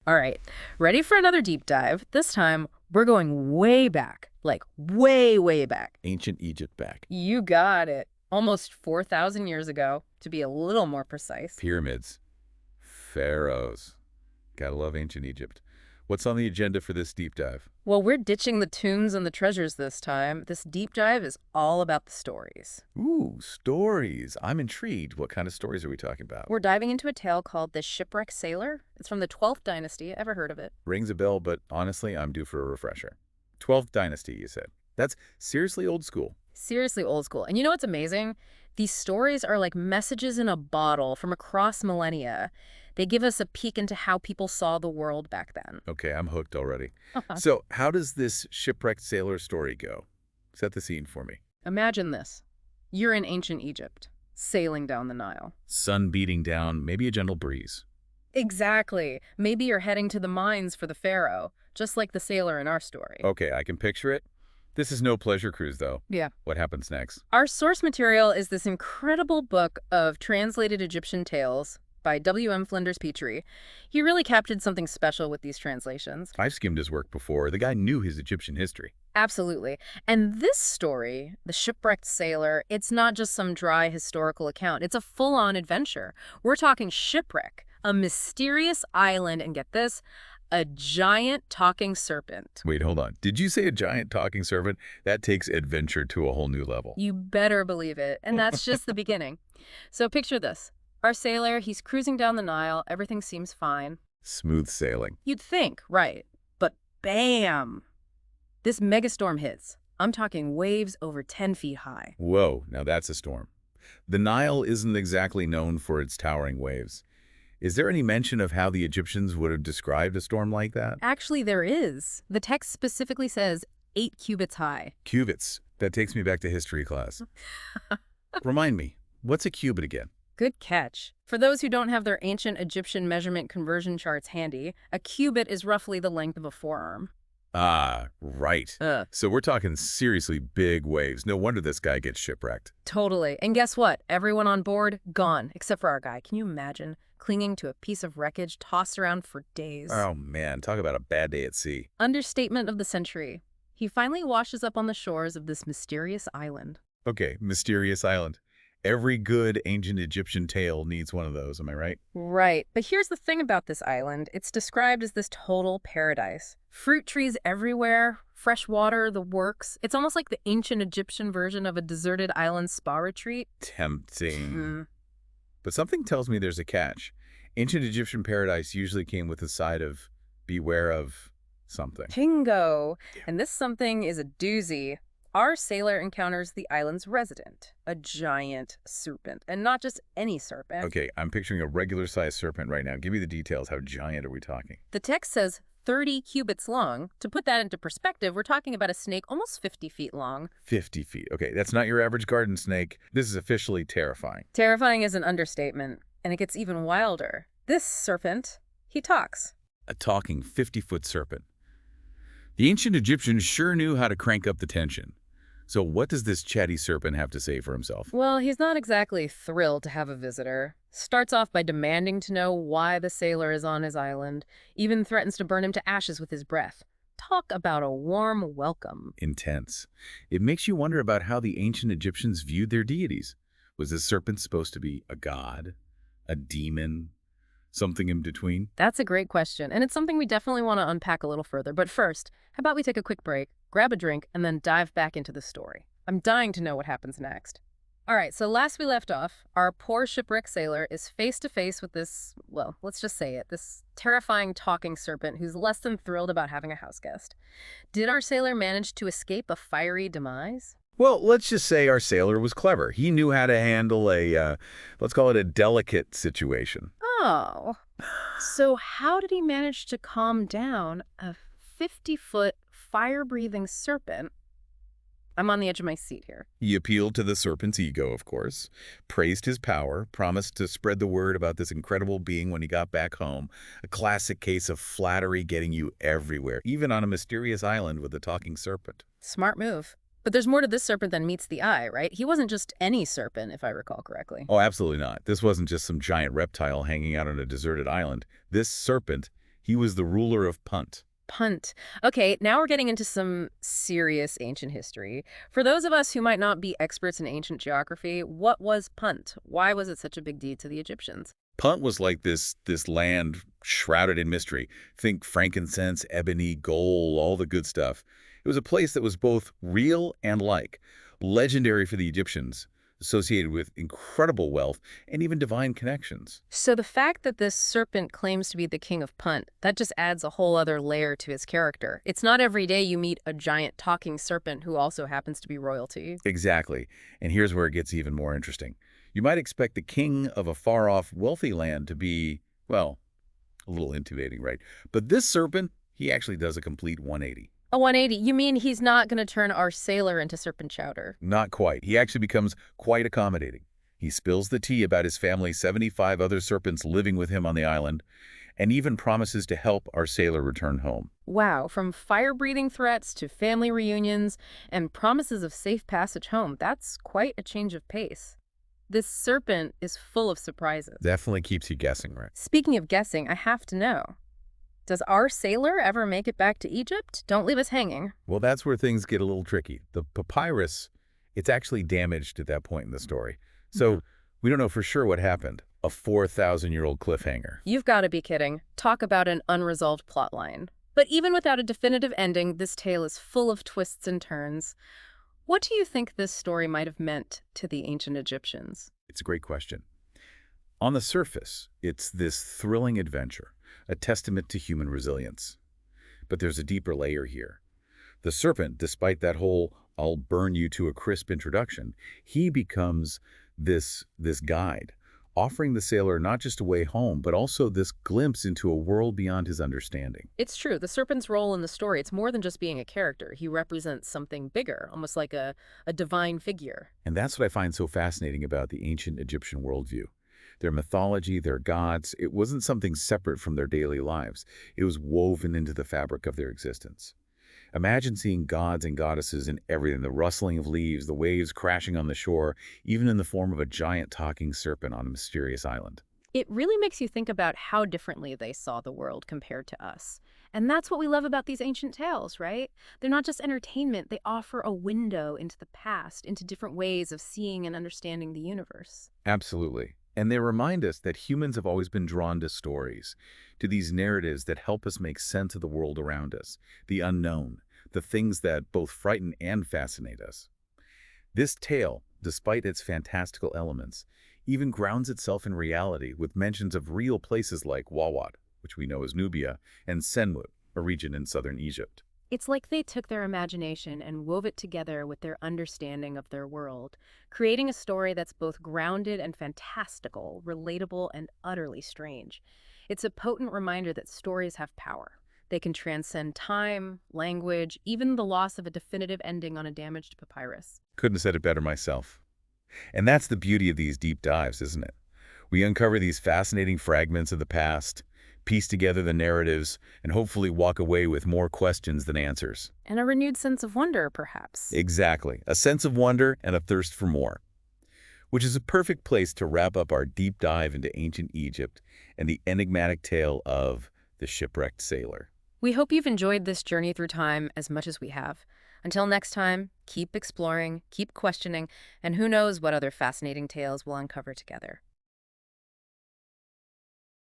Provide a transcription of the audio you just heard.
All right, ready for another deep dive? This time, we're going way back, like way, way back. Ancient Egypt back. You got it. Almost 4,000 years ago, to be a little more precise. Pyramids. Pharaohs. Gotta love ancient Egypt. What's on the agenda for this deep dive? Well, we're ditching the tombs and the treasures this time. This deep dive is all about the stories. Ooh, stories. I'm intrigued. What kind of stories are we talking about? We're diving into a tale called The Shipwrecked Sailor. It's from the 12th Dynasty. Ever heard of it? Rings a bell, but honestly, I'm due for a refresher. 12th Dynasty, you said. That's seriously old school. Seriously old school. And you know what's amazing? These stories are like messages in a bottle from across millennia. They give us a peek into how people saw the world back then. Okay, I'm hooked already. So how does this shipwrecked sailor story go? Set the scene for me. Imagine this. You're in ancient Egypt, sailing down the Nile. Sun beating down, maybe a gentle breeze. Exactly. Maybe you're heading to the mines for the pharaoh, just like the sailor in our story. Okay, I can picture it. This is no pleasure cruise, though. Yeah. What happens next? Our source material is this incredible book of translated Egyptian tales by W.M. Flinders Petrie. He really captured something special with these translations. I've skimmed his work before. The guy knew his Egyptian history. Absolutely. And this story, The Shipwrecked Sailor, it's not just some dry historical account. It's a full-on adventure. We're talking shipwreck, a mysterious island, and get this, a giant talking serpent. Wait, hold on. Did you say a giant talking serpent? That takes adventure to a whole new level. You better believe it. And that's just the beginning. So picture this. Our sailor, he's cruising down the Nile. Everything seems fine. Smooth sailing. You'd think, right? But bam! This megastorm hits. I'm talking waves over 10 feet high. Whoa, now that's a storm. The Nile isn't exactly known for its towering waves. Is there any mention of how the Egyptians would have described a storm like that? Actually, there is. The text specifically says 8 cubits high. Cubits. That takes me back to history class. Remind me, what's a cubit again? Good catch. For those who don't have their ancient Egyptian measurement conversion charts handy, a cubit is roughly the length of a forearm. Ah, right. So we're talking seriously big waves. No wonder this guy gets shipwrecked. Totally. And guess what? Everyone on board, gone, except for our guy. Can you imagine? Clinging to a piece of wreckage tossed around for days. Oh man, talk about a bad day at sea. Understatement of the century. He finally washes up on the shores of this mysterious island. Okay, mysterious island. Every good ancient Egyptian tale needs one of those, am I right? Right. But here's the thing about this island. It's described as this total paradise. Fruit trees everywhere, fresh water, the works. It's almost like the ancient Egyptian version of a deserted island spa retreat. Tempting. But something tells me there's a catch. Ancient Egyptian paradise usually came with a side of beware of something. Bingo. And this something is a doozy. Our sailor encounters the island's resident, a giant serpent, and not just any serpent. Okay, I'm picturing a regular-sized serpent right now. Give me the details. How giant are we talking? The text says 30 cubits long. To put that into perspective, we're talking about a snake almost 50 feet long. 50 feet. Okay, that's not your average garden snake. This is officially terrifying. Terrifying is an understatement, and it gets even wilder. This serpent, he talks. A talking 50-foot serpent. The ancient Egyptians sure knew how to crank up the tension. So what does this chatty serpent have to say for himself? Well, he's not exactly thrilled to have a visitor. Starts off by demanding to know why the sailor is on his island, even threatens to burn him to ashes with his breath. Talk about a warm welcome. Intense. It makes you wonder about how the ancient Egyptians viewed their deities. Was this serpent supposed to be a god, a demon, something in between? That's a great question, and it's something we definitely want to unpack a little further. But first, how about we take a quick break, grab a drink, and then dive back into the story. I'm dying to know what happens next. All right, so last we left off, our poor shipwrecked sailor is face to face with this, well, let's just say it, this terrifying talking serpent who's less than thrilled about having a house guest. Did our sailor manage to escape a fiery demise? Well, let's just say our sailor was clever. He knew how to handle a, let's call it a delicate situation. Oh, so how did he manage to calm down a 50-foot fire-breathing serpent? I'm on the edge of my seat here. He appealed to the serpent's ego, of course, praised his power, promised to spread the word about this incredible being when he got back home. A classic case of flattery getting you everywhere, even on a mysterious island with a talking serpent. Smart move. But there's more to this serpent than meets the eye, right? He wasn't just any serpent, if I recall correctly. Oh, absolutely not. This wasn't just some giant reptile hanging out on a deserted island. This serpent, He was the ruler of Punt. Punt. Okay, now we're getting into some serious ancient history. For those of us who might not be experts in ancient geography, what was Punt? Why was it such a big deal to the Egyptians? Punt was like this land shrouded in mystery. Think frankincense, ebony, gold, all the good stuff. It was a place that was both real and legendary for the Egyptians, associated with incredible wealth and even divine connections. So the fact that this serpent claims to be the king of Punt, that just adds a whole other layer to his character. It's not every day you meet a giant talking serpent who also happens to be royalty. Exactly. And here's where it gets even more interesting. You might expect the king of a far-off wealthy land to be, well, a little intimidating, right? But this serpent, he actually does a complete 180. A 180? You mean he's not going to turn our sailor into serpent chowder? Not quite. He actually becomes quite accommodating. He spills the tea about his family's 75 other serpents living with him on the island, and even promises to help our sailor return home. Wow, from fire-breathing threats to family reunions and promises of safe passage home, that's quite a change of pace. This serpent is full of surprises. Definitely keeps you guessing, right? Speaking of guessing, I have to know. Does our sailor ever make it back to Egypt? Don't leave us hanging. Well, that's where things get a little tricky. The papyrus, it's actually damaged at that point in the story. So we don't know for sure what happened. A 4,000-year-old cliffhanger. You've got to be kidding. Talk about an unresolved plotline. But even without a definitive ending, this tale is full of twists and turns. What do you think this story might have meant to the ancient Egyptians? It's a great question. On the surface, it's this thrilling adventure, a testament to human resilience. But there's a deeper layer here. The serpent, despite that whole "I'll burn you to a crisp" introduction, he becomes this guide, offering the sailor not just a way home, but also this glimpse into a world beyond his understanding. It's true. The serpent's role in the story, it's more than just being a character. He represents something bigger, almost like a divine figure. And that's what I find so fascinating about the ancient Egyptian worldview. Their mythology, their gods, it wasn't something separate from their daily lives. It was woven into the fabric of their existence. Imagine seeing gods and goddesses in everything, the rustling of leaves, the waves crashing on the shore, even in the form of a giant talking serpent on a mysterious island. It really makes you think about how differently they saw the world compared to us. And that's what we love about these ancient tales, right? They're not just entertainment, they offer a window into the past, into different ways of seeing and understanding the universe. Absolutely. And they remind us that humans have always been drawn to stories, to these narratives that help us make sense of the world around us, the unknown, the things that both frighten and fascinate us. This tale, despite its fantastical elements, even grounds itself in reality with mentions of real places like Wawat, which we know as Nubia, and Senwu, a region in southern Egypt. It's like they took their imagination and wove it together with their understanding of their world, creating a story that's both grounded and fantastical, relatable and utterly strange. It's a potent reminder that stories have power. They can transcend time, language, even the loss of a definitive ending on a damaged papyrus. Couldn't have said it better myself. And that's the beauty of these deep dives, isn't it? We uncover these fascinating fragments of the past, piece together the narratives, and hopefully walk away with more questions than answers. And a renewed sense of wonder, perhaps. Exactly. A sense of wonder and a thirst for more. Which is a perfect place to wrap up our deep dive into ancient Egypt and the enigmatic tale of the shipwrecked sailor. We hope you've enjoyed this journey through time as much as we have. Until next time, keep exploring, keep questioning, and who knows what other fascinating tales we'll uncover together.